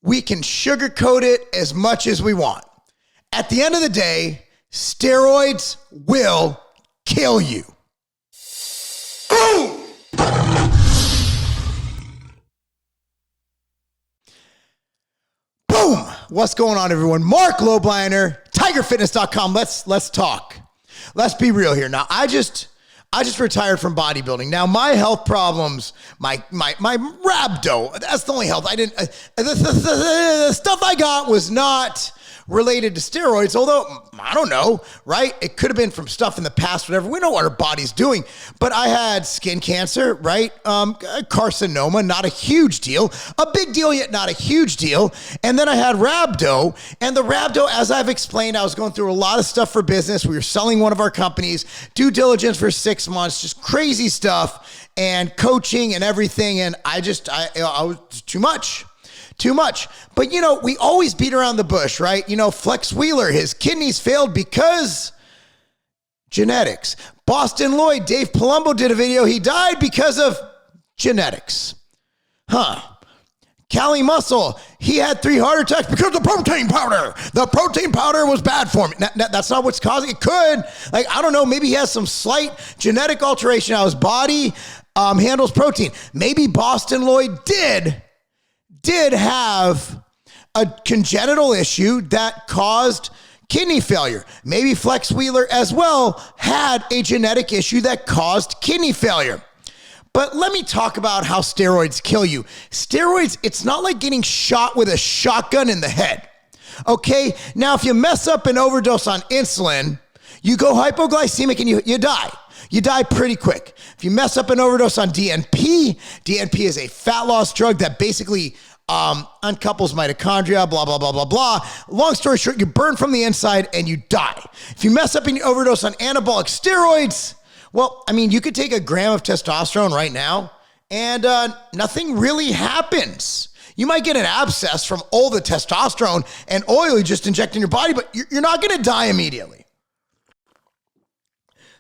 We can sugarcoat it as much as we want. At the end of the day, steroids will kill you. Boom! Boom! What's going on, everyone? Marc Lobliner, tigerfitness.com. Let's talk. Let's be real here. Now, I just retired from bodybuilding. Now, my health problems, my rhabdo, that's the only health. The stuff I got was not related to steroids, although, I don't know, right? It could have been from stuff in the past, whatever. We know what our body's doing. But I had skin cancer, right? Carcinoma, not a huge deal. A big deal, yet not a huge deal. And then I had rhabdo. And the rhabdo, as I've explained, I was going through a lot of stuff for business. We were selling one of our companies, due diligence for 6 months, just crazy stuff, and coaching and everything. And I was too much. But, we always beat around the bush, right? Flex Wheeler, his kidneys failed because genetics. Boston Lloyd, Dave Palumbo did a video. He died because of genetics. Cali Muscle, he had 3 heart attacks because of the protein powder. The protein powder was bad for him. That's not what's causing it. Could, I don't know, maybe he has some slight genetic alteration how his body handles protein. Maybe Boston Lloyd did have a congenital issue that caused kidney failure. Maybe Flex Wheeler as well had a genetic issue that caused kidney failure. But let me talk about how steroids kill you. Steroids, it's not like getting shot with a shotgun in the head. Okay? Now, if you mess up and overdose on insulin, you go hypoglycemic and you die. You die pretty quick. If you mess up and overdose on DNP is a fat loss drug that basically uncouples mitochondria, blah, blah, blah, blah, blah. Long story short, you burn from the inside and you die. If you mess up and you overdose on anabolic steroids, well, you could take a gram of testosterone right now and nothing really happens. You might get an abscess from all the testosterone and oil you just inject in your body, but you're not going to die immediately.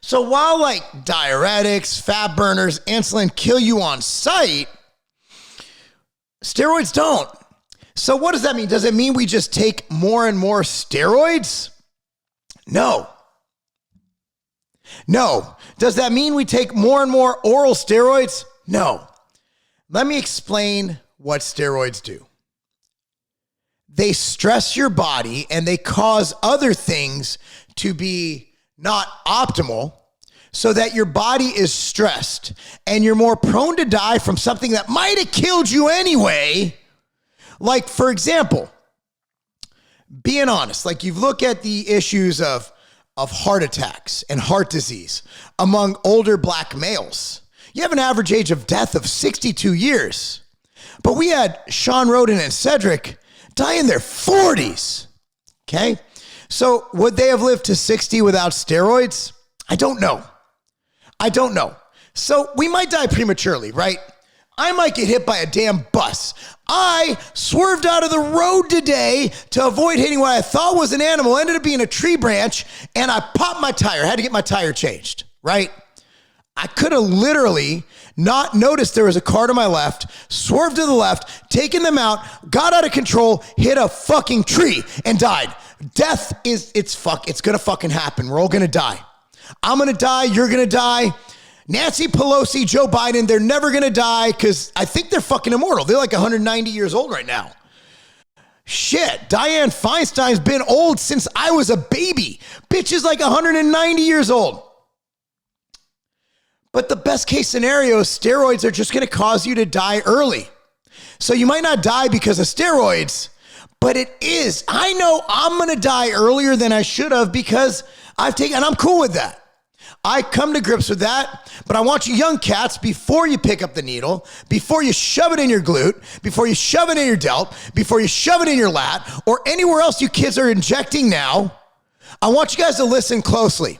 So while diuretics, fat burners, insulin kill you on sight, steroids don't. So what does that mean? Does it mean we just take more and more steroids? No. Does that mean we take more and more oral steroids? No. Let me explain what steroids do. They stress your body and they cause other things to be not optimal, so that your body is stressed and you're more prone to die from something that might have killed you anyway. Like, for example, being honest, you look at the issues of heart attacks and heart disease among older black males. You have an average age of death of 62 years. But we had Shawn Rhoden and Cedric die in their 40s. Okay? So would they have lived to 60 without steroids? I don't know. So we might die prematurely, right? I might get hit by a damn bus. I swerved out of the road today to avoid hitting what I thought was an animal, ended up being a tree branch, and I popped my tire. I had to get my tire changed, right? I could have literally not noticed there was a car to my left, swerved to the left, taken them out, got out of control, hit a fucking tree, and died. Death it's gonna fucking happen. We're all gonna die. I'm gonna die, you're gonna die. Nancy Pelosi, Joe Biden, they're never gonna die because I think they're fucking immortal. They're 190 years old right now. Shit, Dianne Feinstein's been old since I was a baby. Bitch is 190 years old. But the best case scenario is steroids are just gonna cause you to die early. So you might not die because of steroids, but it is. I know I'm gonna die earlier than I should have because and I'm cool with that. I come to grips with that, but I want you young cats, before you pick up the needle, before you shove it in your glute, before you shove it in your delt, before you shove it in your lat, or anywhere else you kids are injecting now, I want you guys to listen closely.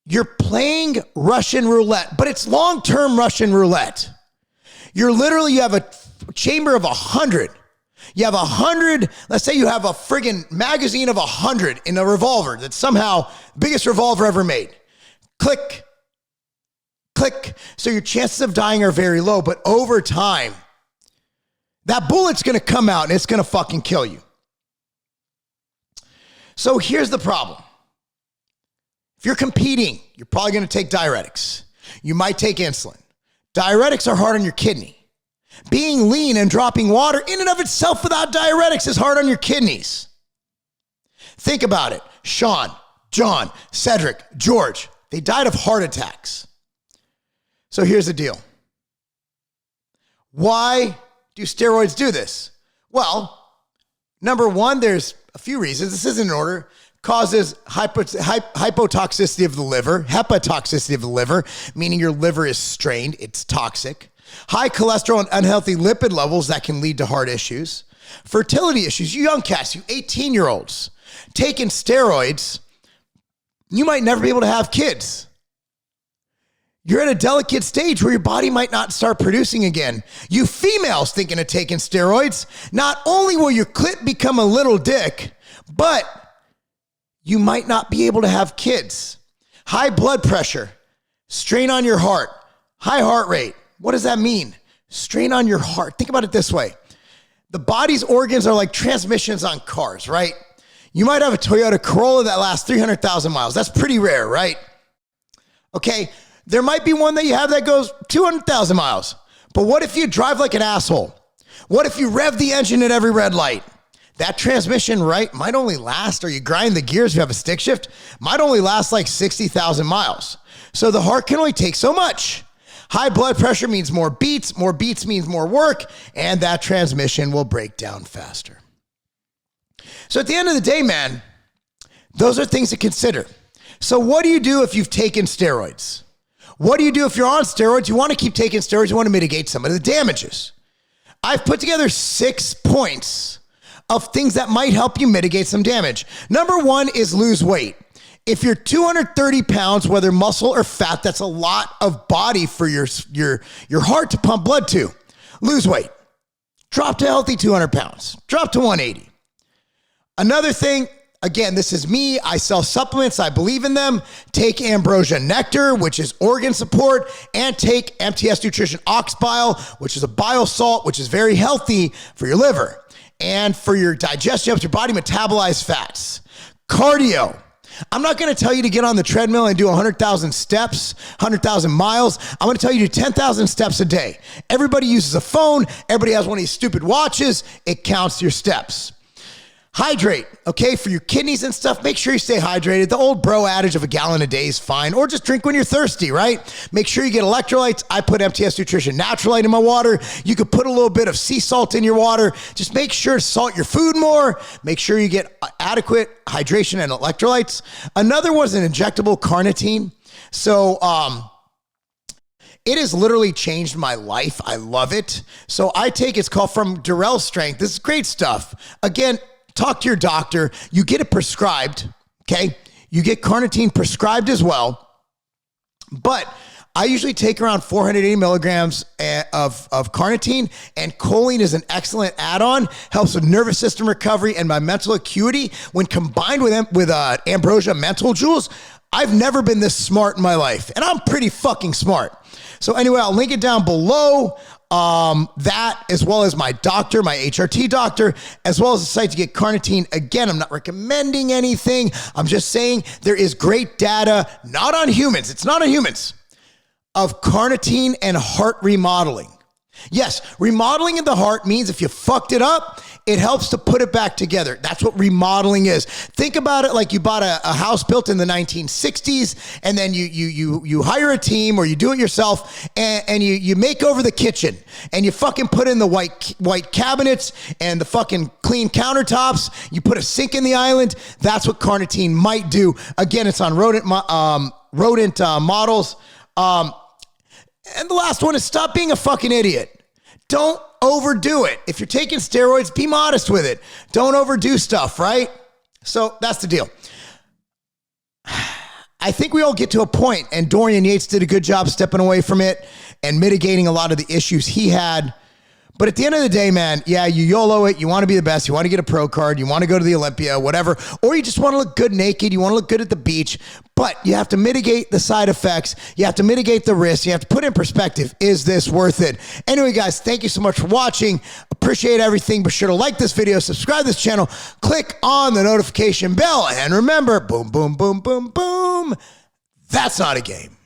You're playing Russian roulette, but it's long-term Russian roulette. You have a chamber of 100. You have 100, let's say you have a friggin' magazine of 100 in a revolver that's somehow the biggest revolver ever made. Click, click. So your chances of dying are very low, but over time, That bullet's going to come out and it's going to fucking kill you. So here's the problem. If you're competing, you're probably going to take diuretics. You might take insulin. Diuretics are hard on your kidney. Being lean and dropping water in and of itself without diuretics is hard on your kidneys. Think about it. Shawn, John, Cedric, George, they died of heart attacks. So here's the deal. Why do steroids do this? Well, number one, there's a few reasons. This isn't in order. Causes hypotoxicity of the liver, hepatotoxicity of the liver, meaning your liver is strained, it's toxic. High cholesterol and unhealthy lipid levels that can lead to heart issues. Fertility issues, you young cats, you 18-year-olds, taking steroids, you might never be able to have kids. You're at a delicate stage where your body might not start producing again. You females thinking of taking steroids, not only will your clit become a little dick, but you might not be able to have kids. High blood pressure, strain on your heart, high heart rate. What does that mean? Strain on your heart. Think about it this way. The body's organs are like transmissions on cars, right? You might have a Toyota Corolla that lasts 300,000 miles. That's pretty rare, right? Okay, there might be one that you have that goes 200,000 miles. But what if you drive like an asshole? What if you rev the engine at every red light? That transmission, right, might only last, or you grind the gears, you have a stick shift, might only last like 60,000 miles. So the heart can only take so much. High blood pressure means more beats means more work, and that transmission will break down faster. So at the end of the day, man, those are things to consider. So what do you do if you've taken steroids? What do you do if you're on steroids? You want to keep taking steroids, you want to mitigate some of the damages. I've put together 6 points of things that might help you mitigate some damage. Number one is lose weight. If you're 230 pounds, whether muscle or fat, that's a lot of body for your heart to pump blood to. Lose weight. Drop to healthy 200 pounds. Drop to 180. Another thing, again, this is me. I sell supplements. I believe in them. Take Ambrosia Nectar, which is organ support, and take MTS Nutrition Ox Bile, which is a bile salt, which is very healthy for your liver. And for your digestion, helps your body metabolize fats. Cardio. I'm not going to tell you to get on the treadmill and do 100,000 steps, 100,000 miles. I'm going to tell you to do 10,000 steps a day. Everybody uses a phone. Everybody has one of these stupid watches. It counts your steps. Hydrate, okay, for your kidneys and stuff, make sure you stay hydrated. The old bro adage of a gallon a day is fine, or just drink when you're thirsty, right? Make sure you get electrolytes. I put MTS Nutrition Naturalite in my water. You could put a little bit of sea salt in your water. Just make sure to salt your food more. Make sure you get adequate hydration and electrolytes. Another one is an injectable carnitine. So, it has literally changed my life. I love it. So I take, it's called From Durell Strength. This is great stuff. Again, talk to your doctor. You get it prescribed, okay? You get carnitine prescribed as well. But I usually take around 480 milligrams of carnitine, and choline is an excellent add-on. Helps with nervous system recovery and my mental acuity. When combined with Ambrosia Mental Jewels, I've never been this smart in my life, and I'm pretty fucking smart. So anyway, I'll link it down below. That, as well as my doctor, my HRT doctor, as well as the site to get carnitine. Again, I'm not recommending anything. I'm just saying there is great data, not on humans. It's not on humans, of carnitine and heart remodeling. Yes, remodeling in the heart means if you fucked it up, it helps to put it back together. That's what remodeling is. Think about it like you bought a house built in the 1960s, and then you hire a team or you do it yourself, and you make over the kitchen, and you fucking put in the white cabinets and the fucking clean countertops. You put a sink in the island. That's what carnitine might do. Again, it's on rodent models. And the last one is stop being a fucking idiot. Don't overdo it. If you're taking steroids, be modest with it. Don't overdo stuff, right? So that's the deal. I think we all get to a point, and Dorian Yates did a good job stepping away from it and mitigating a lot of the issues he had. But at the end of the day, man, yeah, you YOLO it. You want to be the best. You want to get a pro card. You want to go to the Olympia, whatever. Or you just want to look good naked. You want to look good at the beach. But you have to mitigate the side effects. You have to mitigate the risks. You have to put in perspective, is this worth it? Anyway, guys, thank you so much for watching. Appreciate everything. Be sure to like this video, subscribe to this channel, click on the notification bell, and remember, boom, boom, boom, boom, boom, that's not a game.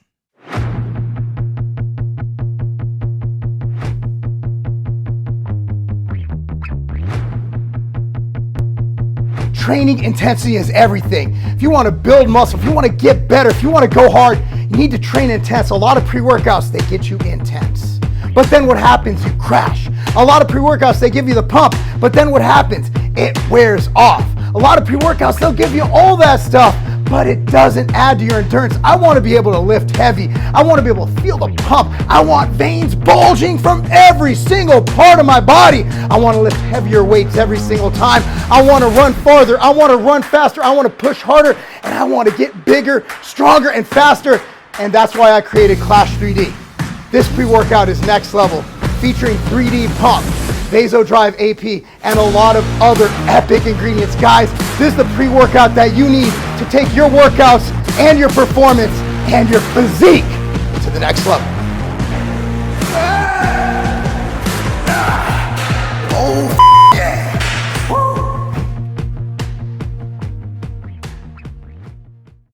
Training intensity is everything. If you want to build muscle, if you want to get better, if you want to go hard, you need to train intense. A lot of pre-workouts, they get you intense. But then what happens? You crash. A lot of pre-workouts, they give you the pump, but then what happens? It wears off. A lot of pre-workouts, they'll give you all that stuff, but it doesn't add to your endurance. I want to be able to lift heavy. I want to be able to feel the pump. I want veins bulging from every single part of my body. I want to lift heavier weights every single time. I want to run farther. I want to run faster. I want to push harder, and I want to get bigger, stronger, and faster. And that's why I created Clash 3D. This pre-workout is next level, featuring 3D pump, Vasodrive AP, and a lot of other epic ingredients. Guys, this is the pre-workout that you need to take your workouts and your performance and your physique to the next level.